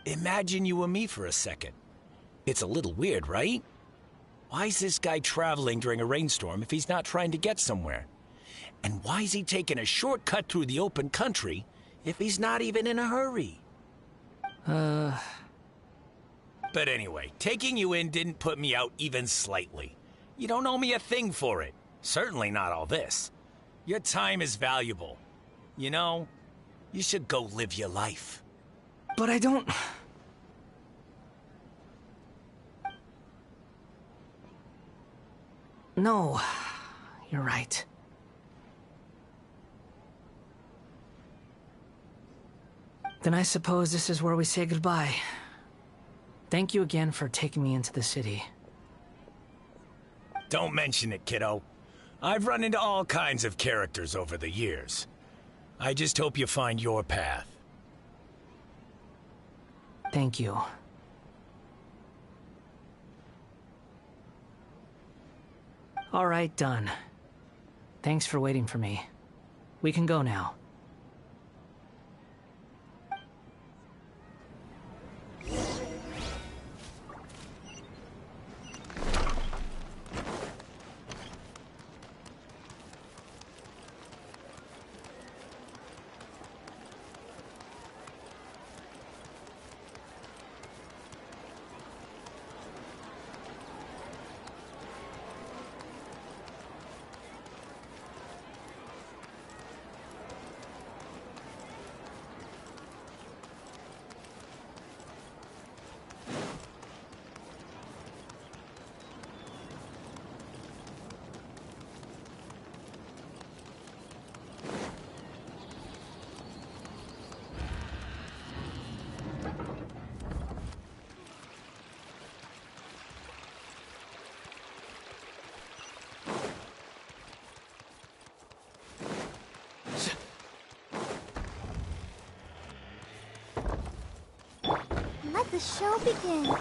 Imagine you and me for a second. It's a little weird, right? Why's this guy traveling during a rainstorm if he's not trying to get somewhere? And why's he taking a shortcut through the open country if he's not even in a hurry? But anyway, taking you in didn't put me out even slightly. You don't owe me a thing for it. Certainly not all this. Your time is valuable. You know, you should go live your life. But I don't... No, you're right. Then I suppose this is where we say goodbye. Thank you again for taking me into the city. Don't mention it, kiddo. I've run into all kinds of characters over the years. I just hope you find your path. Thank you. All right, done. Thanks for waiting for me. We can go now. Let the show begin.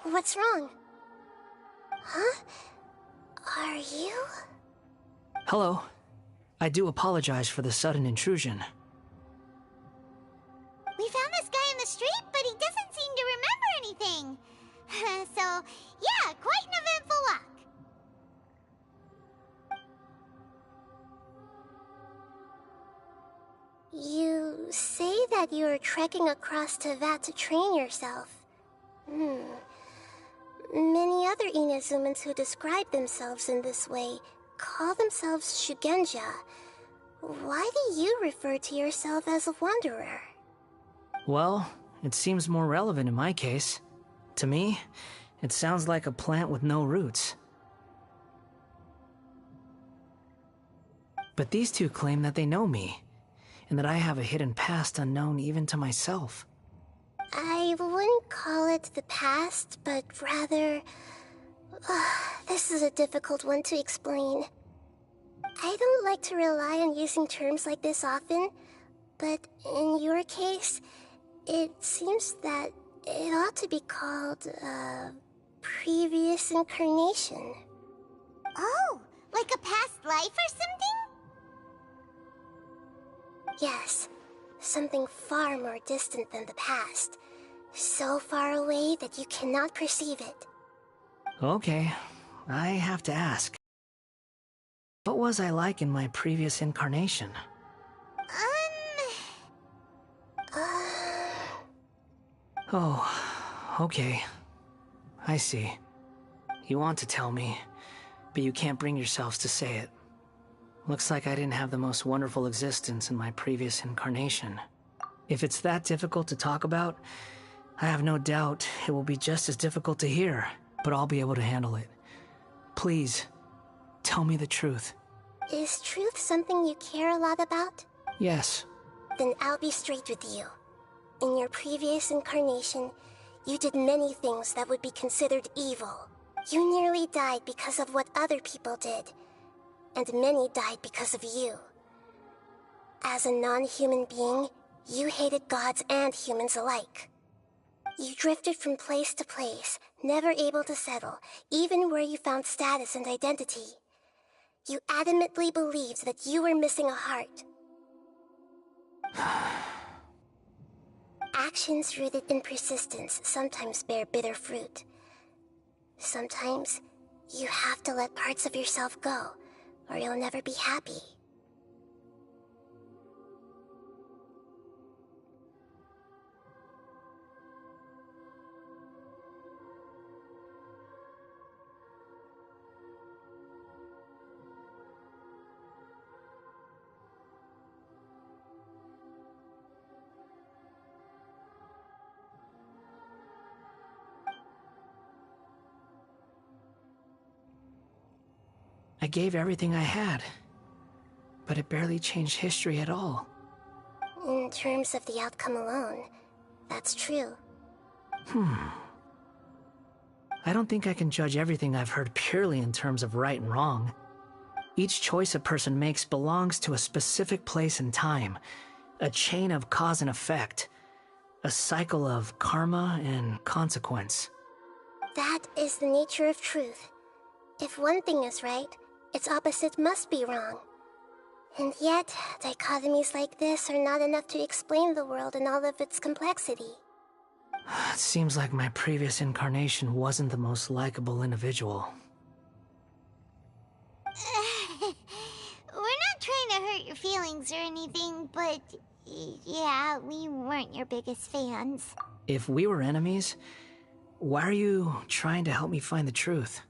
What's wrong? Huh? Are you? Hello. I do apologize for the sudden intrusion. We found this guy in the street, but he doesn't seem to remember anything. So, yeah, quite an eventful walk. You say that you're trekking across Teyvat to train yourself. Many other Inazumans who describe themselves in this way call themselves Shugenja, Why do you refer to yourself as a wanderer? Well, it seems more relevant in my case. To me, it sounds like a plant with no roots. But these two claim that they know me, and that I have a hidden past unknown even to myself. I wouldn't call it the past, but rather... this is a difficult one to explain. I don't like to rely on using terms like this often, but in your case, it seems that it ought to be called, previous incarnation. Oh, like a past life or something? Yes, something far more distant than the past. So far away that you cannot perceive it. Okay, I have to ask. What was I like in my previous incarnation? Oh, okay. I see. You want to tell me, but you can't bring yourselves to say it. Looks like I didn't have the most wonderful existence in my previous incarnation. If it's that difficult to talk about, I have no doubt it will be just as difficult to hear, but I'll be able to handle it. Please, tell me the truth. Is truth something you care a lot about? Yes. Then I'll be straight with you. In your previous incarnation, you did many things that would be considered evil. You nearly died because of what other people did, and many died because of you. As a non-human being, you hated gods and humans alike. You drifted from place to place, never able to settle, even where you found status and identity. You adamantly believed that you were missing a heart. Actions rooted in persistence sometimes bear bitter fruit. Sometimes, you have to let parts of yourself go, or you'll never be happy. I gave everything I had, but it barely changed history at all. In terms of the outcome alone, that's true. I don't think I can judge everything I've heard purely in terms of right and wrong. Each choice a person makes belongs to a specific place and time, a chain of cause and effect, a cycle of karma and consequence. That is the nature of truth. If one thing is right, its opposite must be wrong. And yet, dichotomies like this are not enough to explain the world in all of its complexity. It seems like my previous incarnation wasn't the most likable individual. We're not trying to hurt your feelings or anything, but yeah, we weren't your biggest fans. If we were enemies, why are you trying to help me find the truth?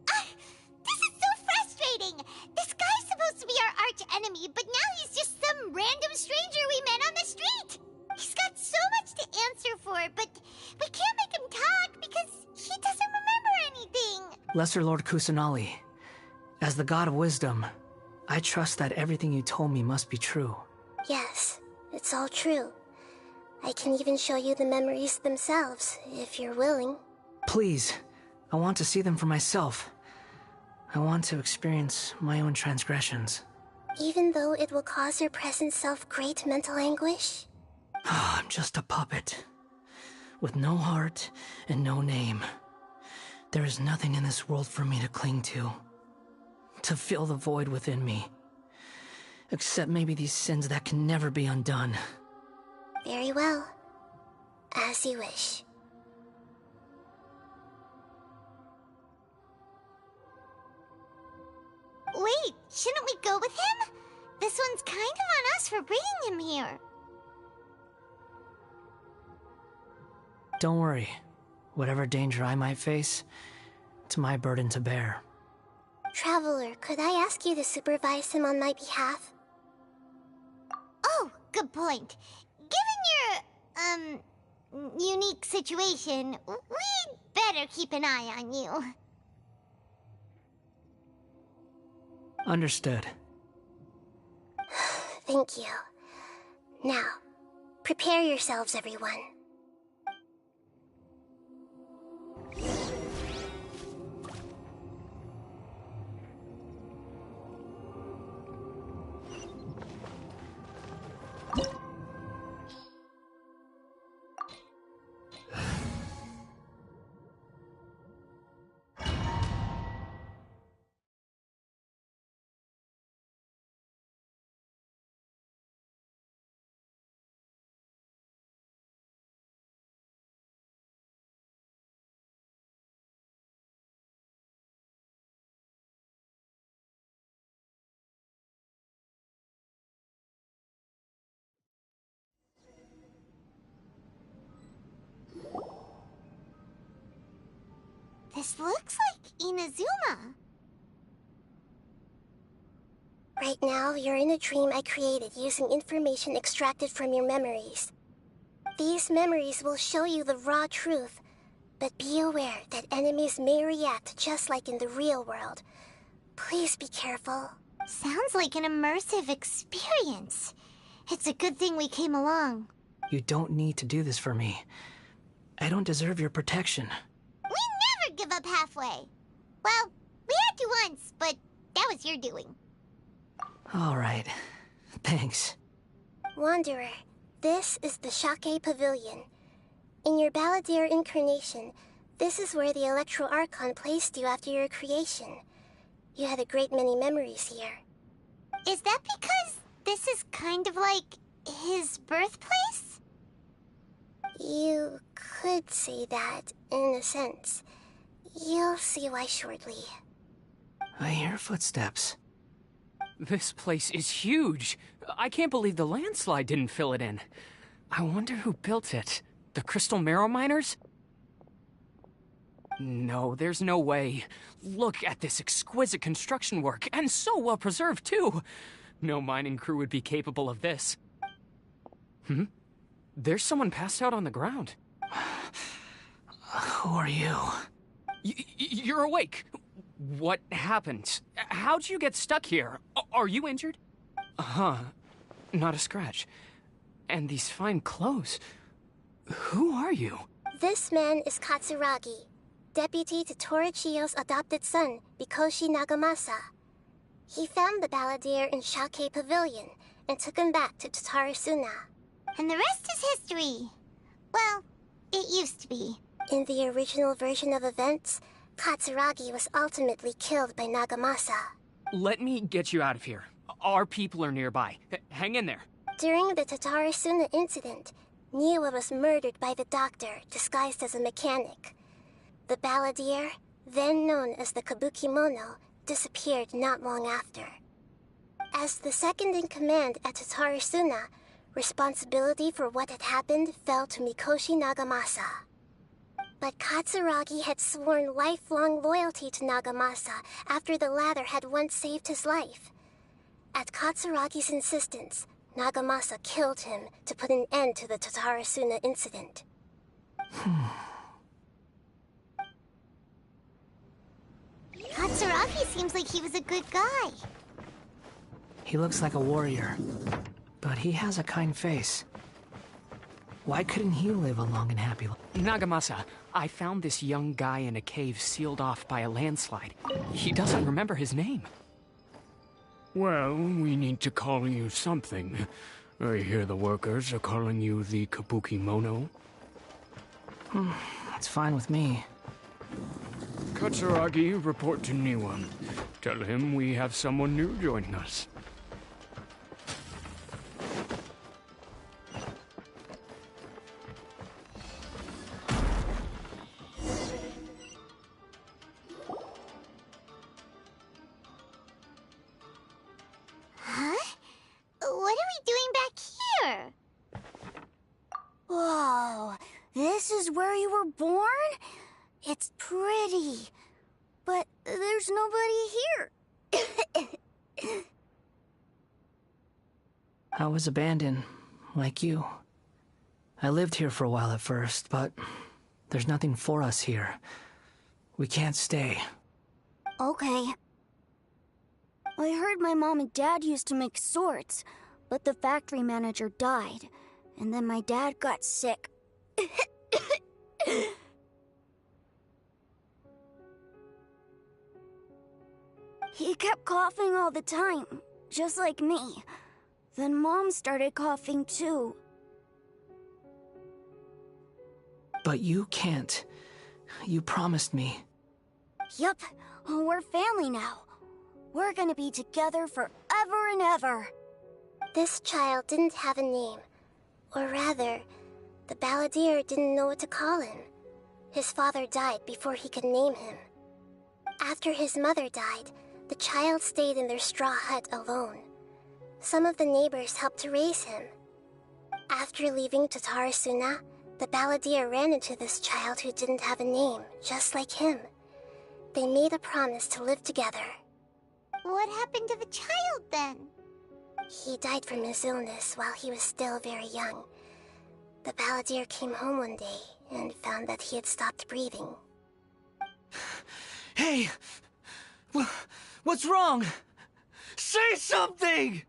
This is so frustrating! This guy's supposed to be our arch enemy, but now he's just some random stranger we met on the street! He's got so much to answer for, but we can't make him talk because he doesn't remember anything! Lesser Lord Kusanali, as the god of wisdom, I trust that everything you told me must be true. Yes, it's all true. I can even show you the memories themselves, if you're willing. Please, I want to see them for myself. I want to experience my own transgressions. Even though it will cause your present self great mental anguish? I'm just a puppet, with no heart and no name. There is nothing in this world for me to cling to fill the void within me. Except maybe these sins that can never be undone. Very well. As you wish. Wait, shouldn't we go with him? This one's kind of on us for bringing him here. Don't worry. Whatever danger I might face, it's my burden to bear. Traveler, could I ask you to supervise him on my behalf? good point. Given your, unique situation, we'd better keep an eye on you. Understood. Thank you. Now, prepare yourselves, everyone. This looks like Inazuma. Right now, you're in a dream I created using information extracted from your memories. These memories will show you the raw truth, but be aware that enemies may react just like in the real world. Please be careful. Sounds like an immersive experience. It's a good thing we came along. You don't need to do this for me. I don't deserve your protection. We never give up halfway. Well, we had to once, but that was your doing. All right. Thanks. Wanderer, this is the Shake Pavilion. In your Balladeer incarnation, this is where the Electro Arcon placed you after your creation. You had a great many memories here. Is that because this is kind of like his birthplace? You could say that, in a sense. You'll see why shortly. I hear footsteps. This place is huge. I can't believe the landslide didn't fill it in. I wonder who built it. The Crystal Marrow Miners? No, there's no way. Look at this exquisite construction work, and so well preserved, too. No mining crew would be capable of this. There's someone passed out on the ground. Who are you? You're awake. What happened? How'd you get stuck here? Are you injured? Not a scratch. And these fine clothes. Who are you? This man is Katsuragi, deputy to Torichiyo's adopted son, Mikoshi Nagamasa. He found the Balladeer in Shake Pavilion and took him back to Tatarasuna. And the rest is history. Well, it used to be. In the original version of events, Katsuragi was ultimately killed by Nagamasa. Let me get you out of here. Our people are nearby. Hang in there. During the Tatarasuna incident, Niwa was murdered by the doctor disguised as a mechanic. The Balladeer, then known as the Kabukimono, disappeared not long after. As the second in command at Tatarasuna, responsibility for what had happened fell to Mikoshi Nagamasa. But Katsuragi had sworn lifelong loyalty to Nagamasa after the latter had once saved his life. At Katsuragi's insistence, Nagamasa killed him to put an end to the Tatarasuna incident. Katsuragi seems like he was a good guy. He looks like a warrior, but he has a kind face. Why couldn't he live a long and happy life? Nagamasa, I found this young guy in a cave sealed off by a landslide. He doesn't remember his name. Well, we need to call you something. I hear the workers are calling you the Kabukimono. That's fine with me. Katsuragi, report to Niwa. Tell him we have someone new joining us. Huh? What are we doing back here? Whoa, this is where you were born? It's pretty, but there's nobody here. I was abandoned like you. I lived here for a while at first, but there's nothing for us here. We can't stay. Okay. I heard my mom and dad used to make swords, but the factory manager died, and then my dad got sick. He kept coughing all the time, just like me. Then Mom started coughing too. But you can't. You promised me. Yup, we're family now. We're gonna be together forever and ever. This child didn't have a name. Or rather, the balladeer didn't know what to call him. His father died before he could name him. After his mother died, the child stayed in their straw hut alone. Some of the neighbors helped to raise him. After leaving Tatarasuna, the balladeer ran into this child who didn't have a name, just like him. They made a promise to live together. What happened to the child then? He died from his illness while he was still very young. The balladeer came home one day and found that he had stopped breathing. Hey! What's wrong? Say something!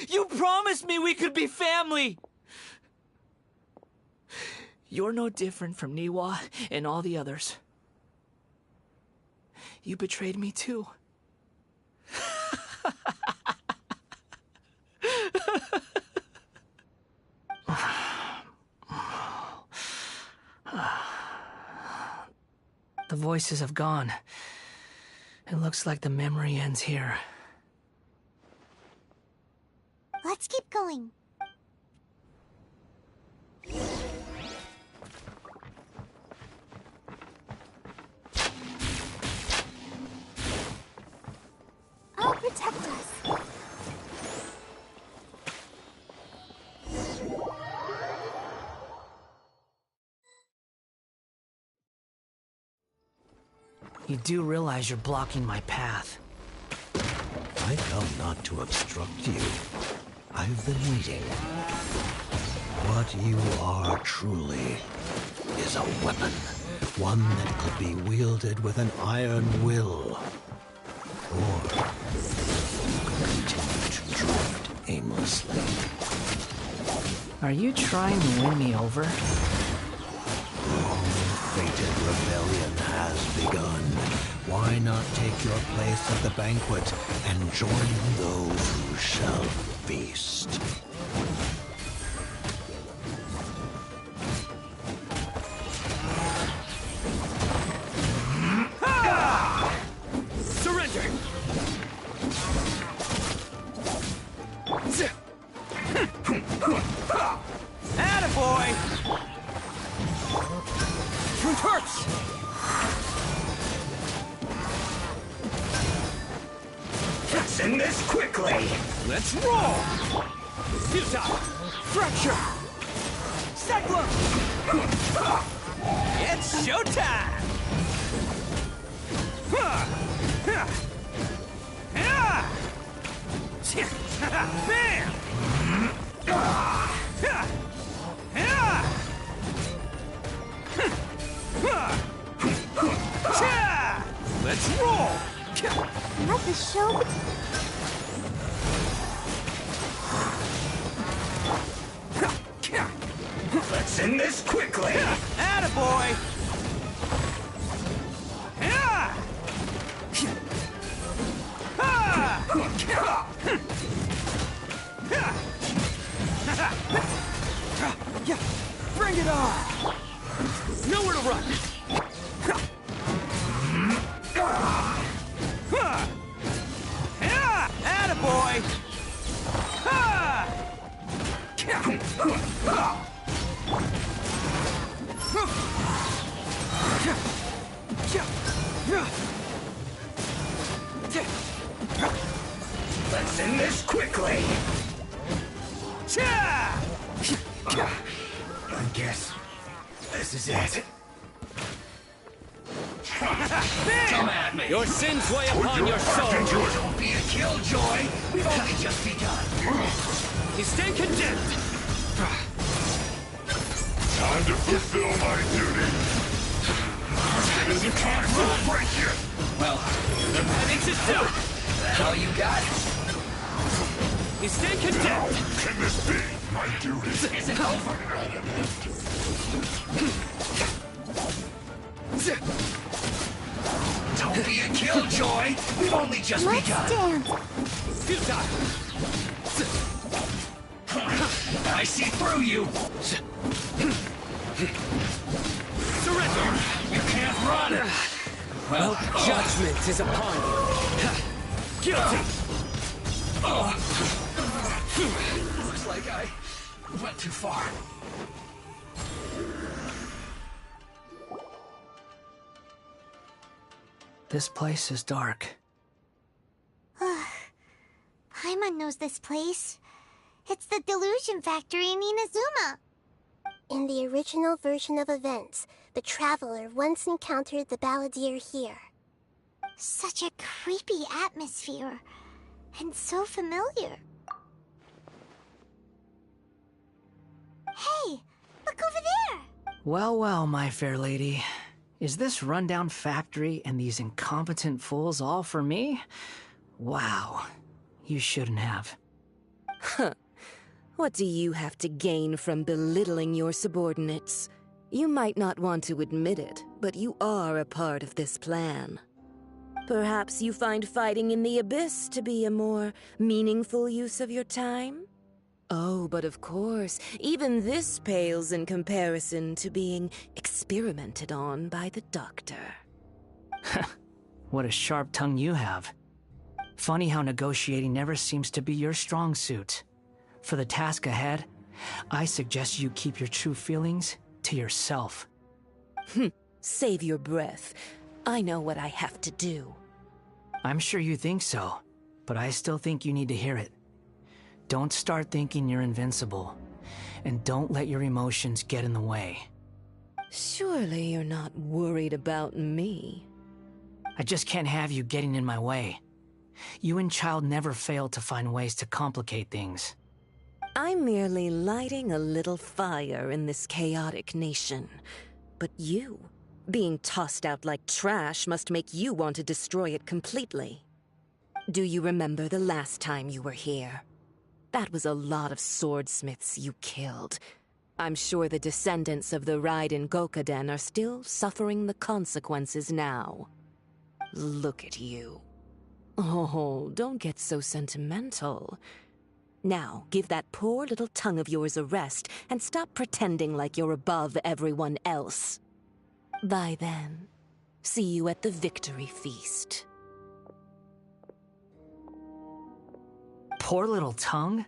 You promised me we could be family! You're no different from Niwa and all the others. You betrayed me too. The voices have gone. It looks like the memory ends here. Let's keep going. I'll protect us. You do realize you're blocking my path. I come not to obstruct you. I've been waiting. What you are truly is a weapon. One that could be wielded with an iron will. Or you could continue to drift aimlessly. Are you trying to win me over? Fated rebellion has begun. Why not take your place at the banquet and join those who shall feast? Surrender! Attaboy! Truth hurts! Let's end this quickly! Let's roll! Futile! Fracture! Cyclone! It's showtime! Bam! Let's roll! Let the show begin. Let's end this quickly! Attaboy! Bring it on! Nowhere to run! Attaboy! Let's end this quickly! I guess this is it. Come at me! Your sins weigh upon your soul. Don't be a killjoy! We've only just begun! You stand condemned. Time to fulfill my duty. You can't break it! Well, That makes it so. that all you got? You stand condemned. Can this be my duty? Is it over? Don't be a killjoy! We've only just Let's begun! dance. Futile. I see through you! Surrender. You can't run! Well, Judgment is upon you. Guilty. looks like I went too far. This place is dark. Paimon knows this place. It's the Delusion Factory in Inazuma. In the original version of events, the Traveler once encountered the Balladeer here. Such a creepy atmosphere. And so familiar. Hey, look over there! Well, well, my fair lady. Is this rundown factory and these incompetent fools all for me? Wow. You shouldn't have. Huh. What do you have to gain from belittling your subordinates? You might not want to admit it, but you are a part of this plan. Perhaps you find fighting in the Abyss to be a more meaningful use of your time? Oh, but of course, even this pales in comparison to being experimented on by the Doctor. What a sharp tongue you have. Funny how negotiating never seems to be your strong suit. For the task ahead, I suggest you keep your true feelings to yourself. Save your breath. I know what I have to do. I'm sure you think so, but I still think you need to hear it. Don't start thinking you're invincible, and don't let your emotions get in the way. Surely you're not worried about me. I just can't have you getting in my way. You and Child never fail to find ways to complicate things. I'm merely lighting a little fire in this chaotic nation. But you, being tossed out like trash, must make you want to destroy it completely. Do you remember the last time you were here? That was a lot of swordsmiths you killed. I'm sure the descendants of the Raiden Gokaden are still suffering the consequences now. Look at you. Oh, don't get so sentimental. Now, give that poor little tongue of yours a rest and stop pretending like you're above everyone else. Bye then. See you at the victory feast. Poor little tongue?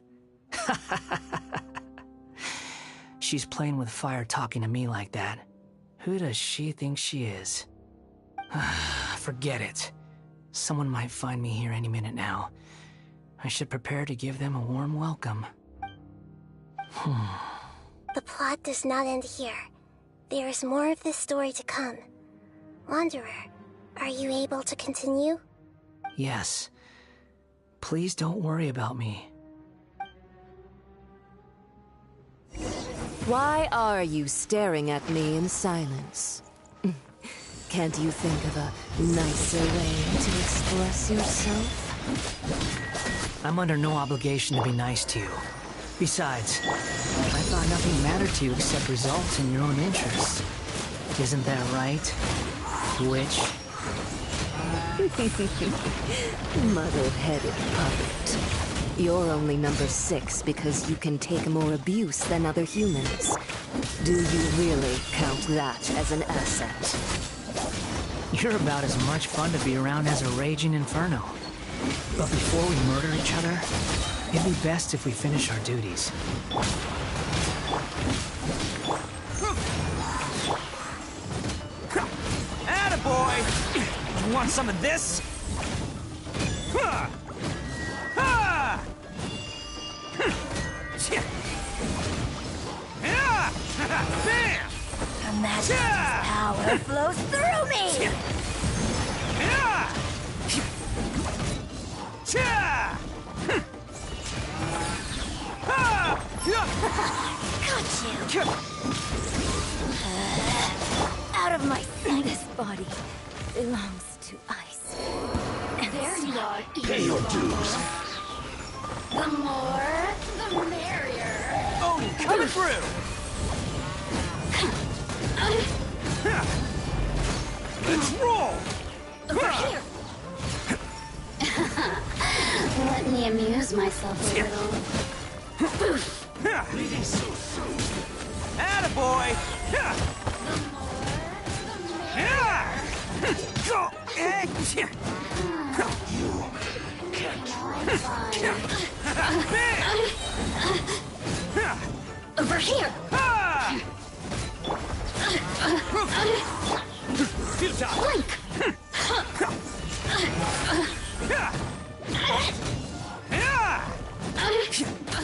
She's playing with fire talking to me like that. Who does she think she is? Forget it. Someone might find me here any minute now. I should prepare to give them a warm welcome. The plot does not end here. There is more of this story to come. Wanderer, are you able to continue? Yes. Please don't worry about me. Why are you staring at me in silence? Can't you think of a nicer way to express yourself? I'm under no obligation to be nice to you. Besides, I thought nothing mattered to you except results in your own interests. Isn't that right, witch? Muddle-headed puppet. You're only number 6 because you can take more abuse than other humans. Do you really count that as an asset? You're about as much fun to be around as a raging inferno. But before we murder each other, it'd be best if we finish our duties. Attaboy! You want some of this? Ha! Ha! The magic of his Power flows through me! Got you! Out of my sight. This body belongs to ice. And there's not Pay your dues. The more, the merrier. Oh, coming through! Let's roll! Over here. Let me amuse myself a little. Attaboy! Over here. Blink.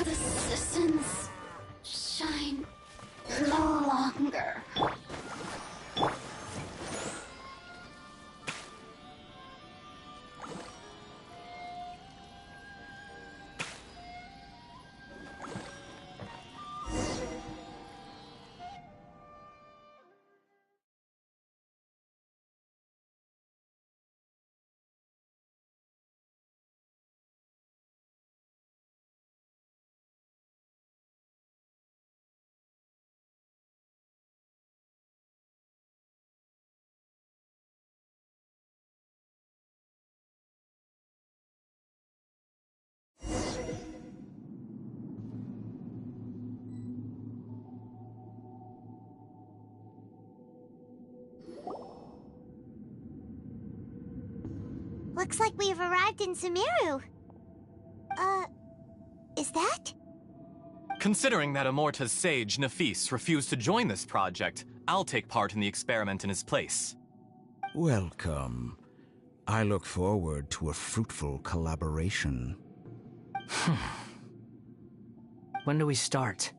The citizens shine no longer. Looks like we've arrived in Sumeru. Is that? Considering that Amorta's sage, Nafis, refused to join this project, I'll take part in the experiment in his place. Welcome. I look forward to a fruitful collaboration. When do we start?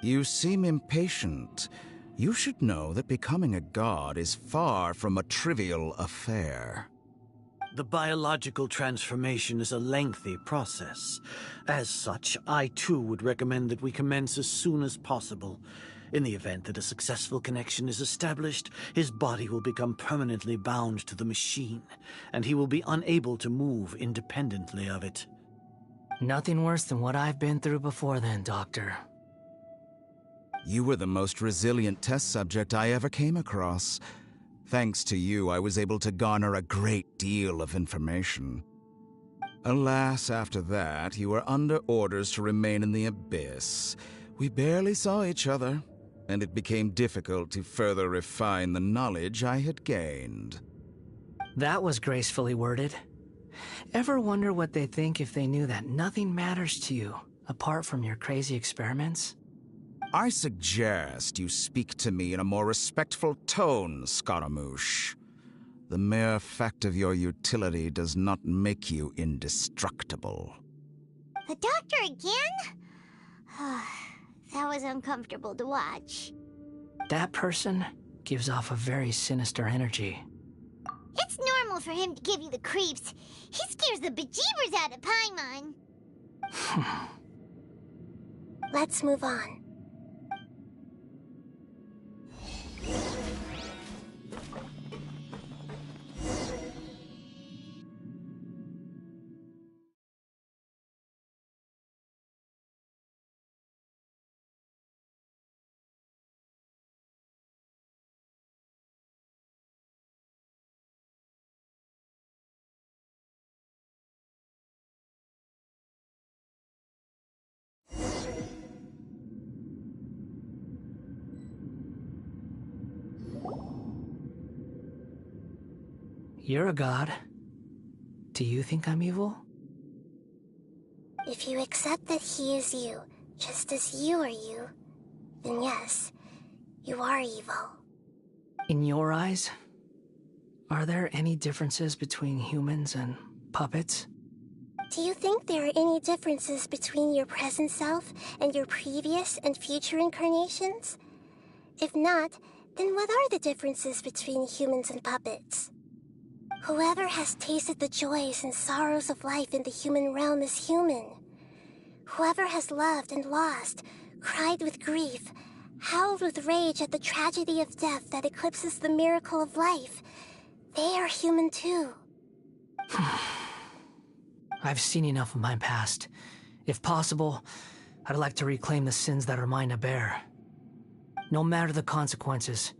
You seem impatient. You should know that becoming a god is far from a trivial affair. The biological transformation is a lengthy process. As such, I too would recommend that we commence as soon as possible. In the event that a successful connection is established, his body will become permanently bound to the machine, and he will be unable to move independently of it. Nothing worse than what I've been through before then, Doctor. You were the most resilient test subject I ever came across. Thanks to you, I was able to garner a great deal of information. Alas, after that, you were under orders to remain in the Abyss. We barely saw each other, and it became difficult to further refine the knowledge I had gained. That was gracefully worded. Ever wonder what they'd think if they knew that nothing matters to you, apart from your crazy experiments? I suggest you speak to me in a more respectful tone, Scaramouche. The mere fact of your utility does not make you indestructible. The doctor again? That was uncomfortable to watch. That person gives off a very sinister energy. It's normal for him to give you the creeps. He scares the bejeebers out of Paimon. Let's move on. You're a god. Do you think I'm evil? If you accept that he is you, just as you are you, then yes, you are evil. In your eyes, are there any differences between humans and puppets? Do you think there are any differences between your present self and your previous and future incarnations? If not, Then what are the differences between humans and puppets? Whoever has tasted the joys and sorrows of life in the human realm is human. Whoever has loved and lost, cried with grief, howled with rage at the tragedy of death that eclipses the miracle of life, they are human too. I've seen enough of my past. If possible, I'd like to reclaim the sins that are mine to bear. No matter the consequences,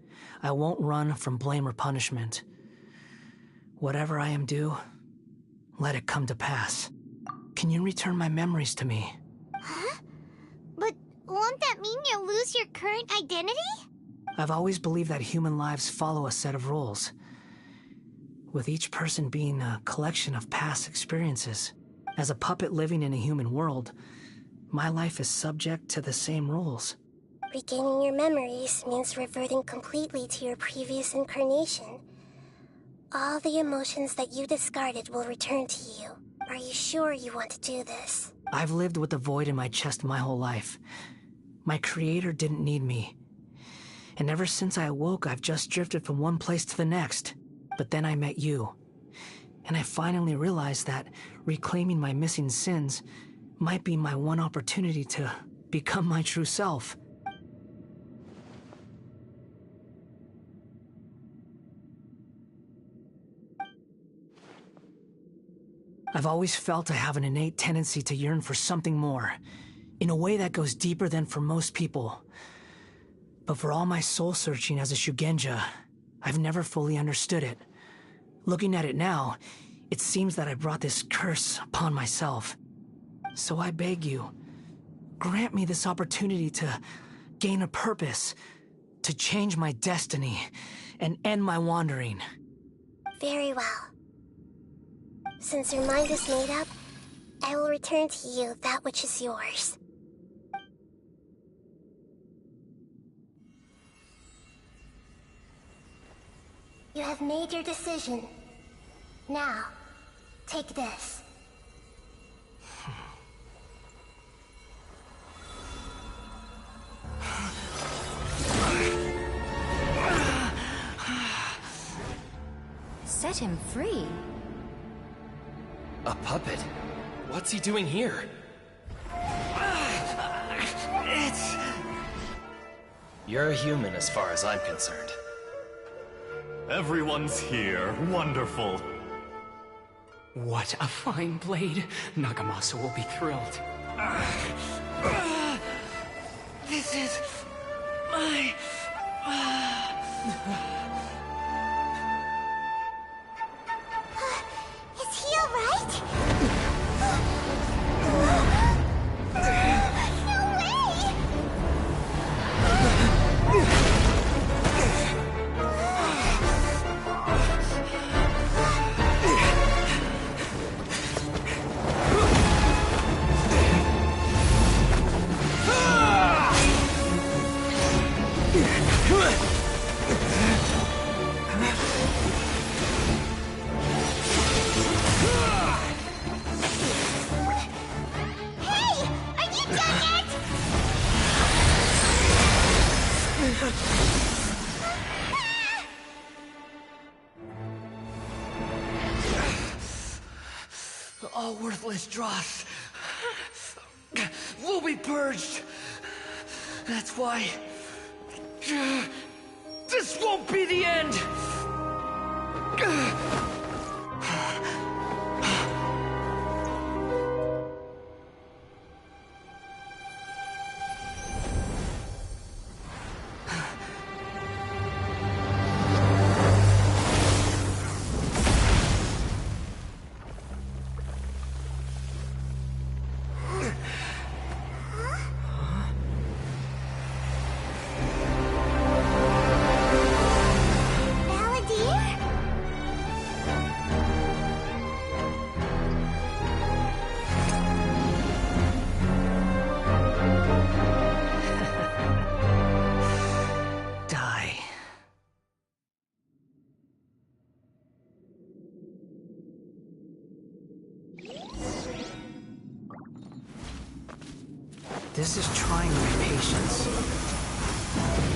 I won't run from blame or punishment. Whatever I am due, let it come to pass. Can you return my memories to me? Huh? But won't that mean you'll lose your current identity? I've always believed that human lives follow a set of rules, with each person being a collection of past experiences. As a puppet living in a human world, my life is subject to the same rules. Regaining your memories means reverting completely to your previous incarnation. All the emotions that you discarded will return to you. Are you sure you want to do this? I've lived with the void in my chest my whole life. My creator didn't need me. And ever since I awoke, I've just drifted from one place to the next. But then I met you. And I finally realized that reclaiming my missing sins might be my one opportunity to become my true self. I've always felt I have an innate tendency to yearn for something more, in a way that goes deeper than for most people. But for all my soul-searching as a Shugenja, I've never fully understood it. Looking at it now, it seems that I brought this curse upon myself. So I beg you, grant me this opportunity to gain a purpose, to change my destiny, and end my wandering. Very well. Since your mind is made up, I will return to you that which is yours. You have made your decision. Now, take this. Set him free. A puppet? What's he doing here? You're a human as far as I'm concerned. Everyone's here. Wonderful. What a fine blade. Nagamasa will be thrilled. This is my... Is he alright? No way! All worthless dross will be purged. That's why this won't be the end. This is trying my patience.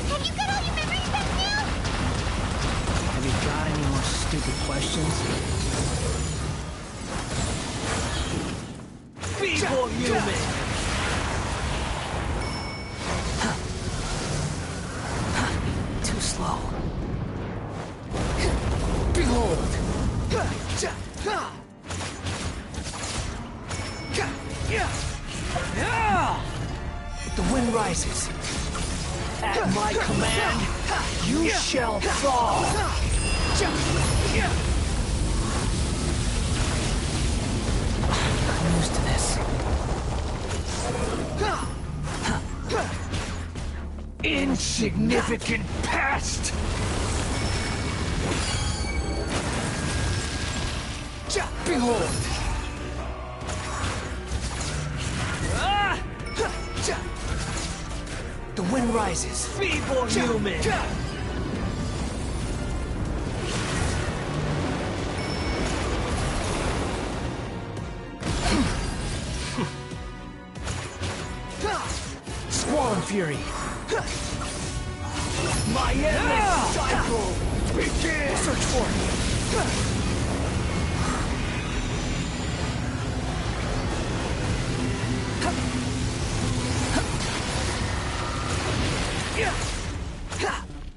Have you got all your memories back now? questions? Feeble human! Too slow. Behold! The wind rises. At my command, you shall fall! I'm used to this. Insignificant past! Behold! The wind rises. Feeble human! Squall fury! My endless cycle begins! Search for it!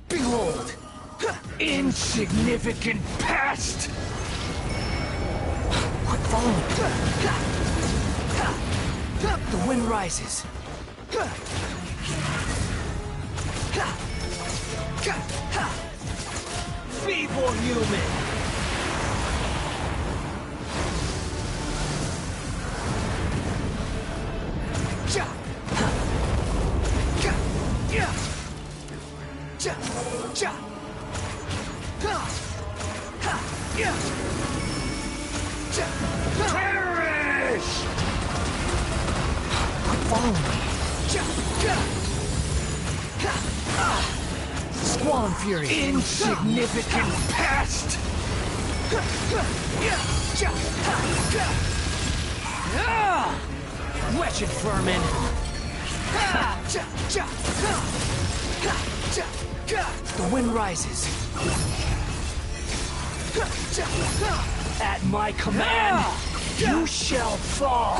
Behold! Insignificant past! Quit following! The wind rises. Feeble human! Perish! Follow me. Squall fury. Insignificant past. Wretched vermin. The wind rises. At my command, you shall fall.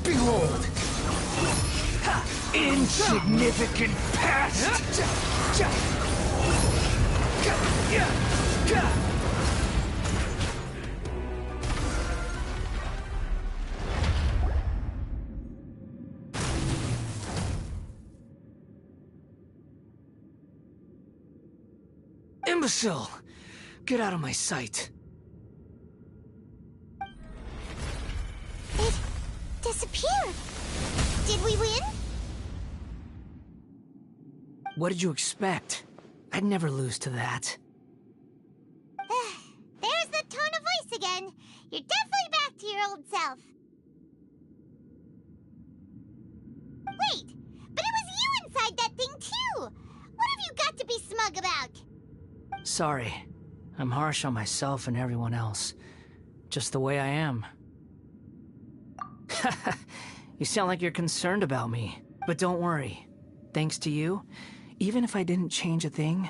Behold, insignificant past. Imbecile! Get out of my sight. It disappeared. Did we win? What did you expect? I'd never lose to that. There's the tone of voice again. You're definitely back to your old self. Wait, but it was you inside that thing too! What have you got to be smug about? Sorry. I'm harsh on myself and everyone else. Just the way I am. You sound like you're concerned about me. But don't worry. Thanks to you, even if I didn't change a thing,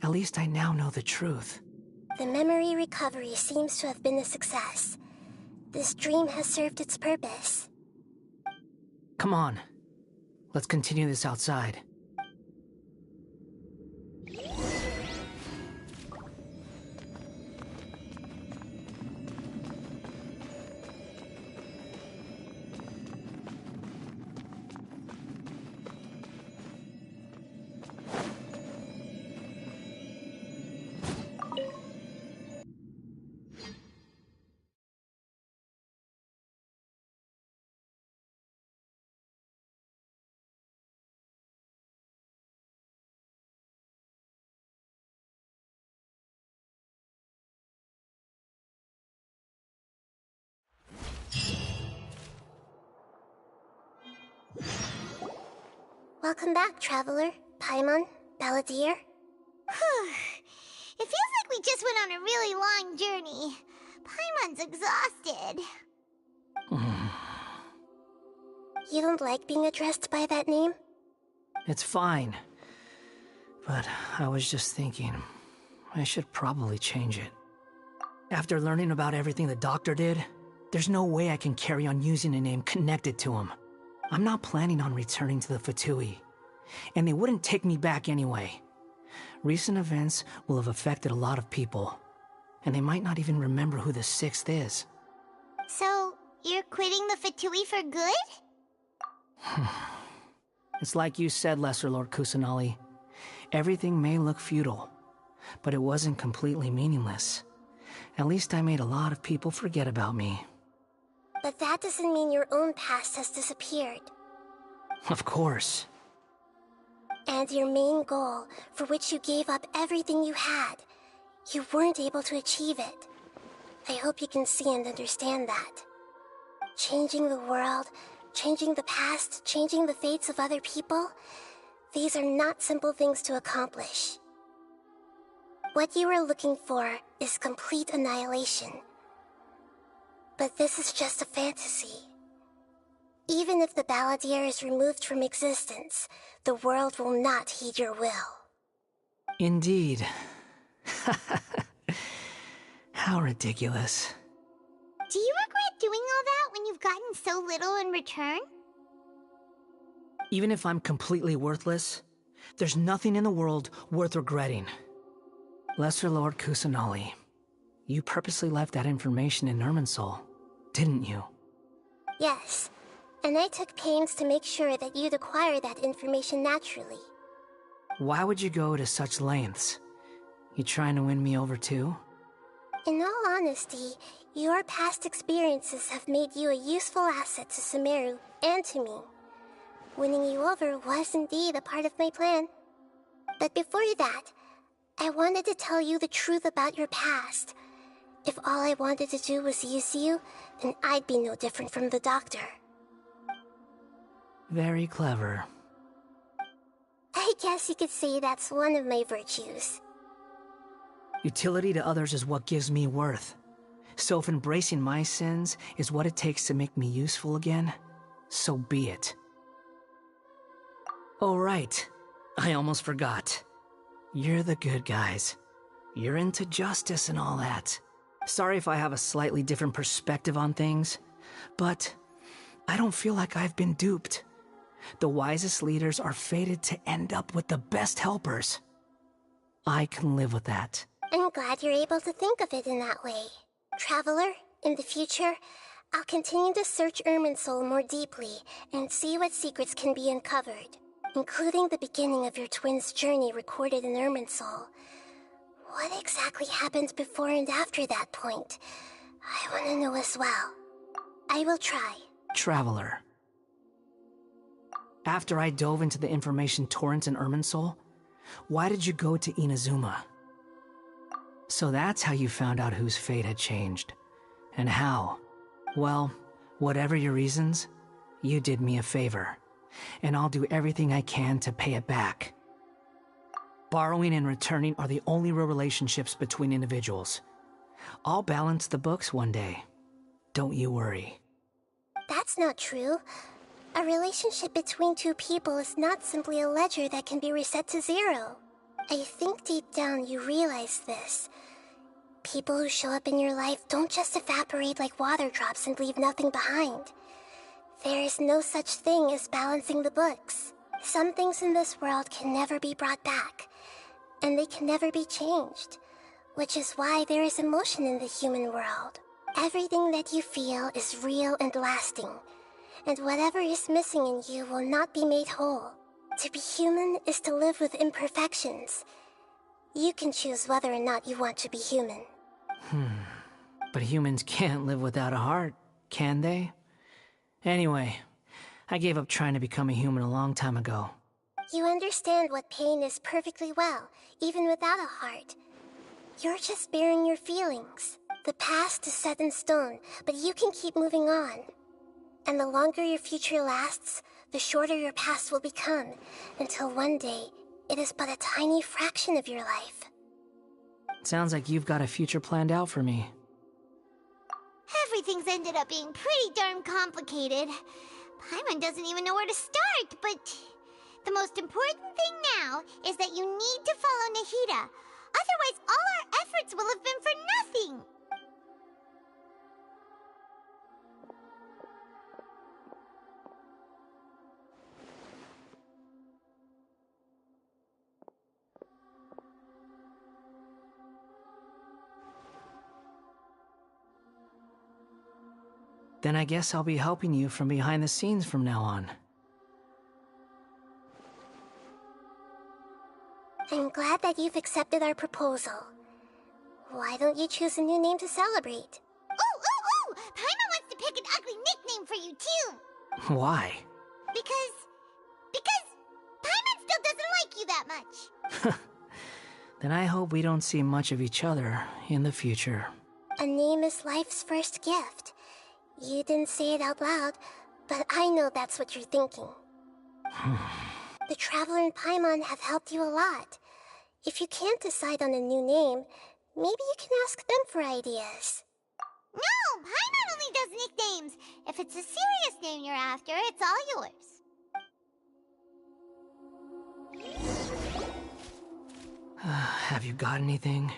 at least I now know the truth. The memory recovery seems to have been a success. This dream has served its purpose. Come on. Let's continue this outside. Welcome back, Traveler, Paimon, Balladeer. It feels like we just went on a really long journey. Paimon's exhausted. You don't like being addressed by that name? It's fine. But I was just thinking, I should probably change it. After learning about everything the doctor did, there's no way I can carry on using a name connected to him. I'm not planning on returning to the Fatui, and they wouldn't take me back anyway. Recent events will have affected a lot of people, and they might not even remember who the sixth is. So, you're quitting the Fatui for good? It's like you said, Lesser Lord Kusanali. Everything may look futile, but it wasn't completely meaningless. At least I made a lot of people forget about me. But that doesn't mean your own past has disappeared. Of course. And your main goal, for which you gave up everything you had, you weren't able to achieve it. I hope you can see and understand that. Changing the world, changing the past, changing the fates of other people, these are not simple things to accomplish. What you are looking for is complete annihilation. But this is just a fantasy. Even if the Balladeer is removed from existence, the world will not heed your will. Indeed. How ridiculous. Do you regret doing all that when you've gotten so little in return? Even if I'm completely worthless, there's nothing in the world worth regretting. Lesser Lord Kusanali, you purposely left that information in Irminsul, didn't you? Yes, and I took pains to make sure that you'd acquire that information naturally. Why would you go to such lengths? You trying to win me over too? In all honesty, your past experiences have made you a useful asset to Sumeru and to me. Winning you over was indeed a part of my plan. But before that, I wanted to tell you the truth about your past. If all I wanted to do was use you, then I'd be no different from the doctor. Very clever. I guess you could say that's one of my virtues. Utility to others is what gives me worth. So if embracing my sins is what it takes to make me useful again, so be it. Oh right, I almost forgot. You're the good guys. You're into justice and all that. Sorry if I have a slightly different perspective on things, but I don't feel like I've been duped. The wisest leaders are fated to end up with the best helpers. I can live with that. I'm glad you're able to think of it in that way. Traveler, in the future, I'll continue to search Irminsul more deeply and see what secrets can be uncovered, including the beginning of your twins' journey recorded in Irminsul. What exactly happened before and after that point? I want to know as well. I will try. Traveler. After I dove into the information torrent in Irminsul, why did you go to Inazuma? So that's how you found out whose fate had changed. And how? Well, whatever your reasons, you did me a favor. And I'll do everything I can to pay it back. Borrowing and returning are the only real relationships between individuals. I'll balance the books one day. Don't you worry. That's not true. A relationship between two people is not simply a ledger that can be reset to zero. I think deep down you realize this. People who show up in your life don't just evaporate like water drops and leave nothing behind. There is no such thing as balancing the books. Some things in this world can never be brought back, and they can never be changed, which is why there is emotion in the human world. Everything that you feel is real and lasting, and whatever is missing in you will not be made whole. To be human is to live with imperfections. You can choose whether or not you want to be human. But humans can't live without a heart, can they? Anyway, I gave up trying to become a human a long time ago. You understand what pain is perfectly well, even without a heart. You're just bearing your feelings. The past is set in stone, but you can keep moving on. And the longer your future lasts, the shorter your past will become, until one day, it is but a tiny fraction of your life. Sounds like you've got a future planned out for me. Everything's ended up being pretty darn complicated. Paimon doesn't even know where to start, but the most important thing now is that you need to follow Nahida. Otherwise, all our efforts will have been for nothing. Then I guess I'll be helping you from behind the scenes from now on. I'm glad that you've accepted our proposal. Why don't you choose a new name to celebrate? Ooh! Paimon wants to pick an ugly nickname for you, too. Why? Because Paimon still doesn't like you that much. Then I hope we don't see much of each other in the future. A name is life's first gift. You didn't say it out loud, but I know that's what you're thinking. The Traveler and Paimon have helped you a lot. If you can't decide on a new name, maybe you can ask them for ideas. No! Paimon only does nicknames. If it's a serious name you're after, it's all yours. Have you got anything?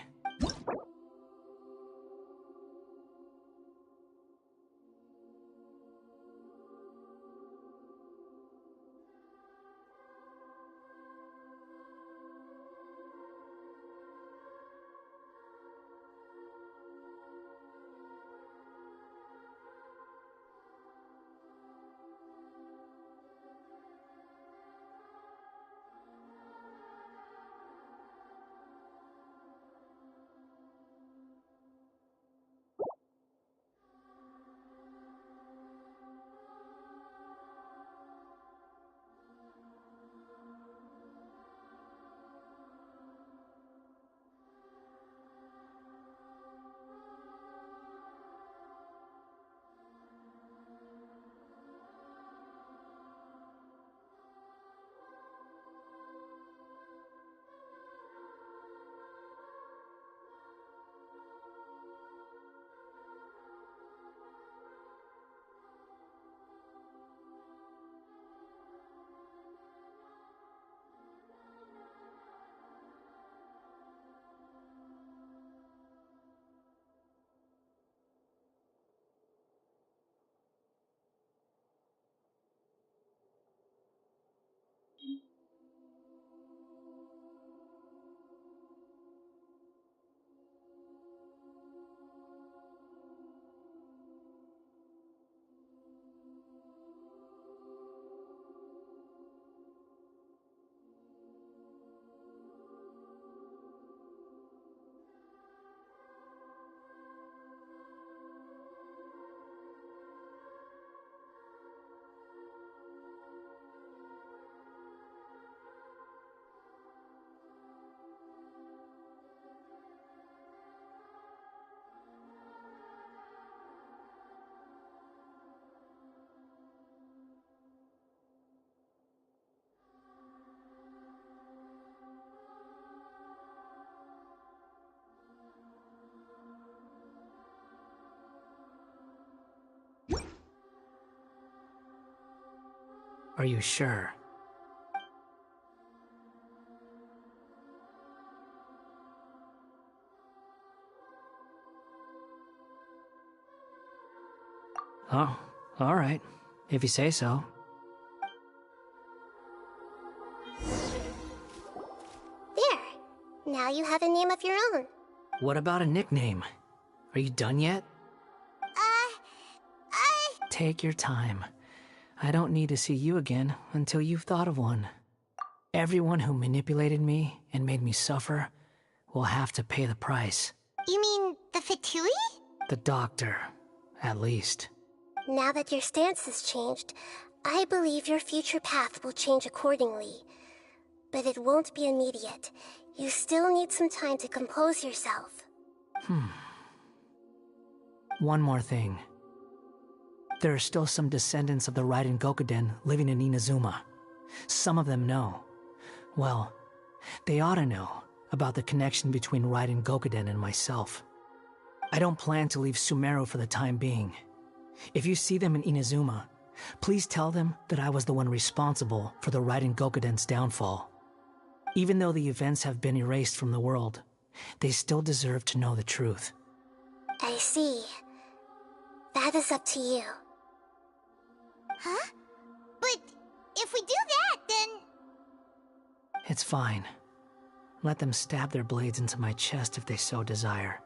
Are you sure? Oh, all right. If you say so. There. Now you have a name of your own. What about a nickname? Are you done yet? Take your time. I don't need to see you again until you've thought of one. Everyone who manipulated me and made me suffer will have to pay the price. You mean the Fatui? The doctor, at least. Now that your stance has changed, I believe your future path will change accordingly. But it won't be immediate. You still need some time to compose yourself. One more thing. There are still some descendants of the Raiden Gokuden living in Inazuma. Some of them know. Well, they ought to know about the connection between Raiden Gokuden and myself. I don't plan to leave Sumeru for the time being. If you see them in Inazuma, Please tell them that I was the one responsible for the Raiden Gokuden's downfall. Even though the events have been erased from the world, they still deserve to know the truth. I see. That is up to you. Huh? But if we do that, then... It's fine. Let them stab their blades into my chest if they so desire.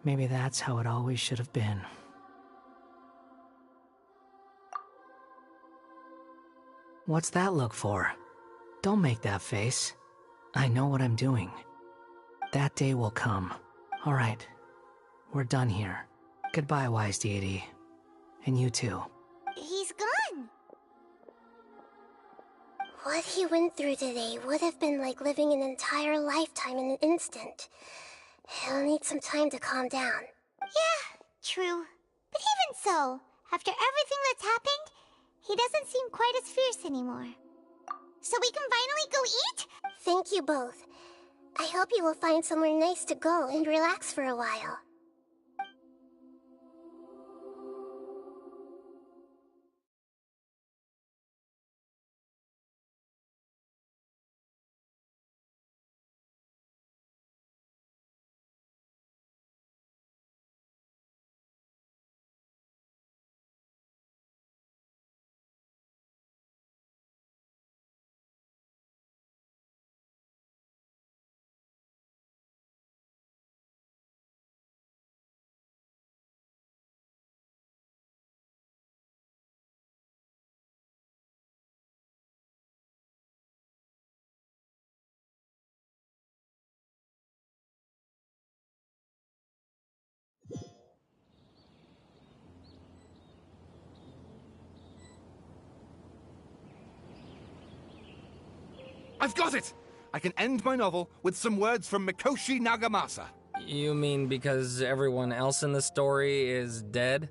Maybe that's how it always should have been. What's that look for? Don't make that face. I know what I'm doing. That day will come. All right. We're done here. Goodbye, wise deity. And you too. He's gone. What he went through today would have been like living an entire lifetime in an instant. He'll need some time to calm down. Yeah, true. But even so, after everything that's happened, he doesn't seem quite as fierce anymore. So we can finally go eat? Thank you both. I hope you will find somewhere nice to go and relax for a while. I've got it! I can end my novel with some words from Mikoshi Nagamasa. You mean because everyone else in the story is dead?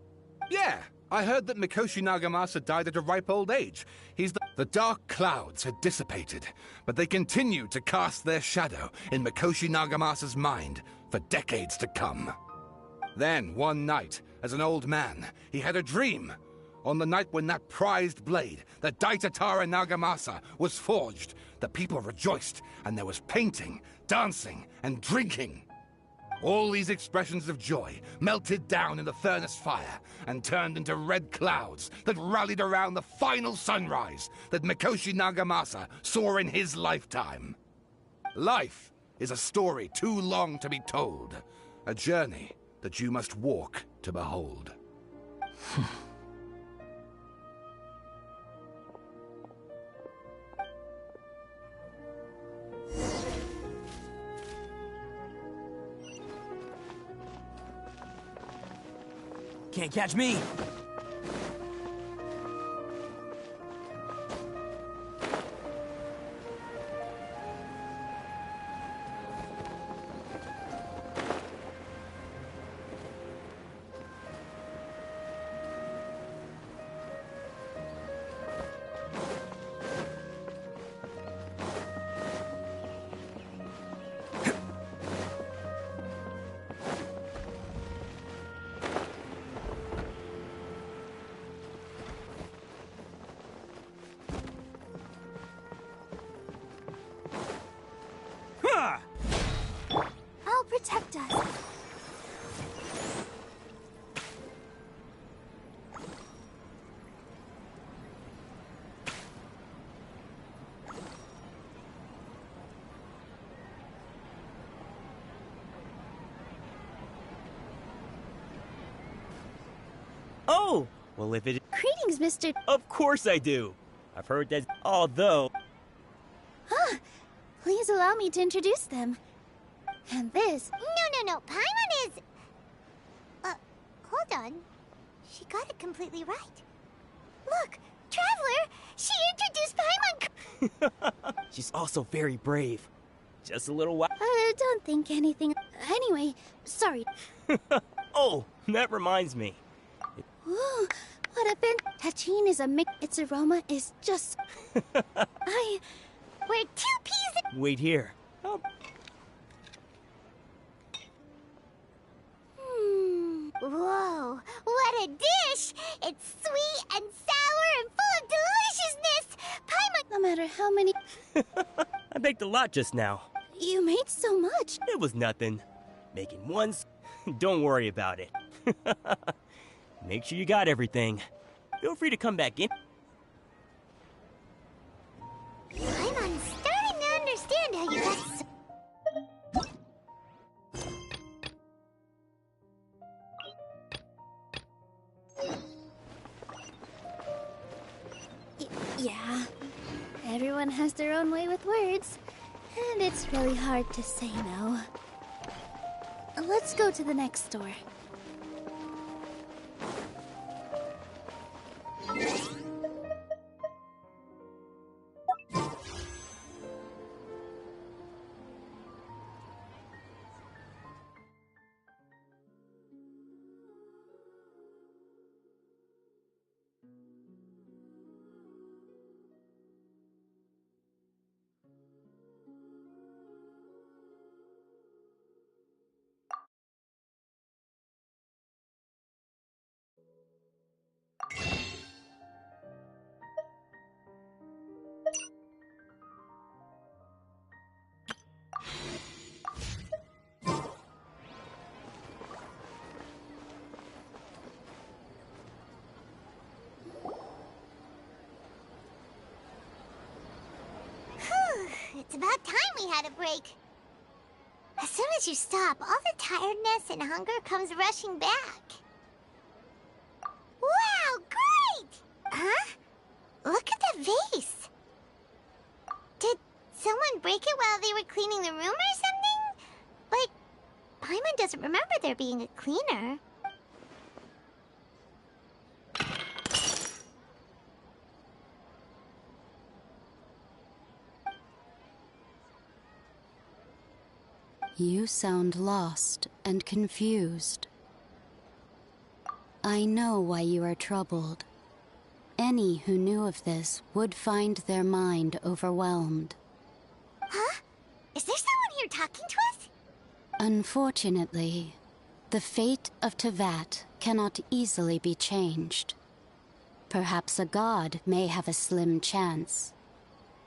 Yeah, I heard that Mikoshi Nagamasa died at a ripe old age. The dark clouds had dissipated, but they continued to cast their shadow in Mikoshi Nagamasa's mind for decades to come. Then, one night, as an old man, he had a dream. On the night when that prized blade, the Daitatara Nagamasa, was forged, the people rejoiced, and there was painting, dancing, and drinking. All these expressions of joy melted down in the furnace fire and turned into red clouds that rallied around the final sunrise that Mikoshi Nagamasa saw in his lifetime. Life is a story too long to be told, a journey that you must walk to behold. Can't catch me! I'll protect us. Oh! Well, if it... Greetings, Mr. Of course I do! I've heard that... Although... Ah, please allow me to introduce them. And this... No. Paimon is... hold on. She got it completely right. Look, Traveler! She introduced Paimon! She's also very brave. Just a little while... don't think anything... Anyway, sorry. Oh, that reminds me. Ooh, what a bit... Tachin is a mix... Its aroma is just... We're two peas... Wait here. Oh. Whoa, what a dish! It's sweet and I baked a lot just now. You made so much. It was nothing. Making one... Don't worry about it. Make sure you got everything. Feel free to come back in. I'm starting to understand how you got so... Yeah. Everyone has their own way with words, and it's really hard to say no. Let's go to the next store. It's about time we had a break. As soon as you stop, all the tiredness and hunger comes rushing back. Wow, great! Huh? Look at the vase. Did someone break it while they were cleaning the room or something? Like, Paimon doesn't remember there being a cleaner. You sound lost and confused. I know why you are troubled. Any who knew of this would find their mind overwhelmed. Huh? Is there someone here talking to us? Unfortunately, the fate of Tevat cannot easily be changed. Perhaps a god may have a slim chance,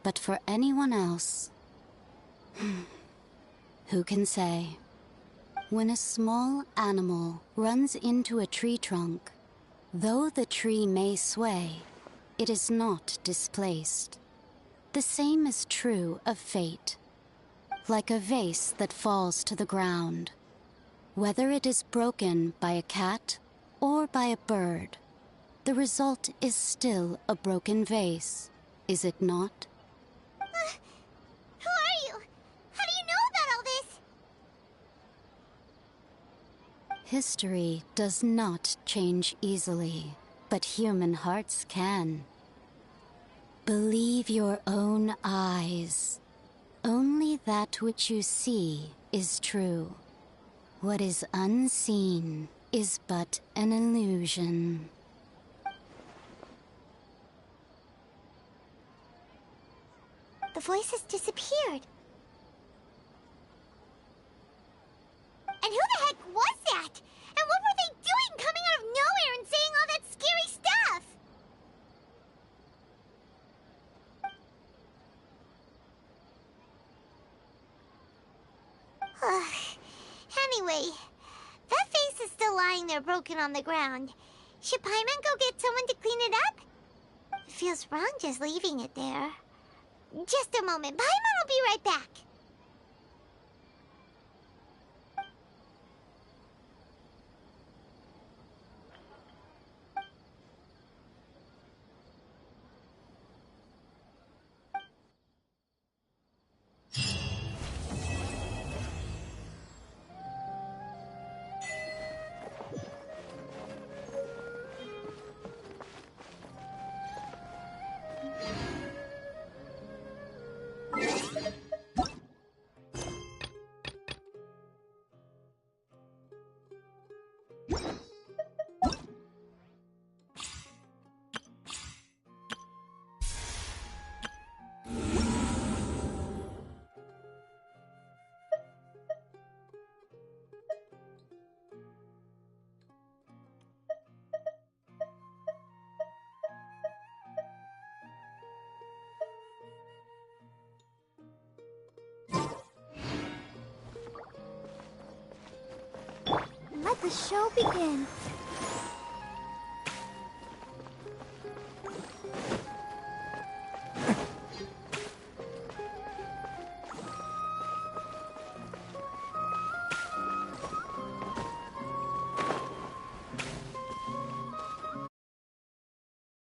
but for anyone else... Who can say? When a small animal runs into a tree trunk, though the tree may sway, it is not displaced. The same is true of fate. Like a vase that falls to the ground. Whether it is broken by a cat or by a bird, the result is still a broken vase, is it not? Who are you? How do you know about all this? History does not change easily, but human hearts can. Believe your own eyes. Only that which you see is true. What is unseen is but an illusion. The voice has disappeared. And who the heck was that? And what were they doing coming out of nowhere and saying all that scary stuff? Anyway, that face is still lying there broken on the ground. Should Paimon go get someone to clean it up? It feels wrong just leaving it there. Just a moment. Paimon will be right back. the show begin?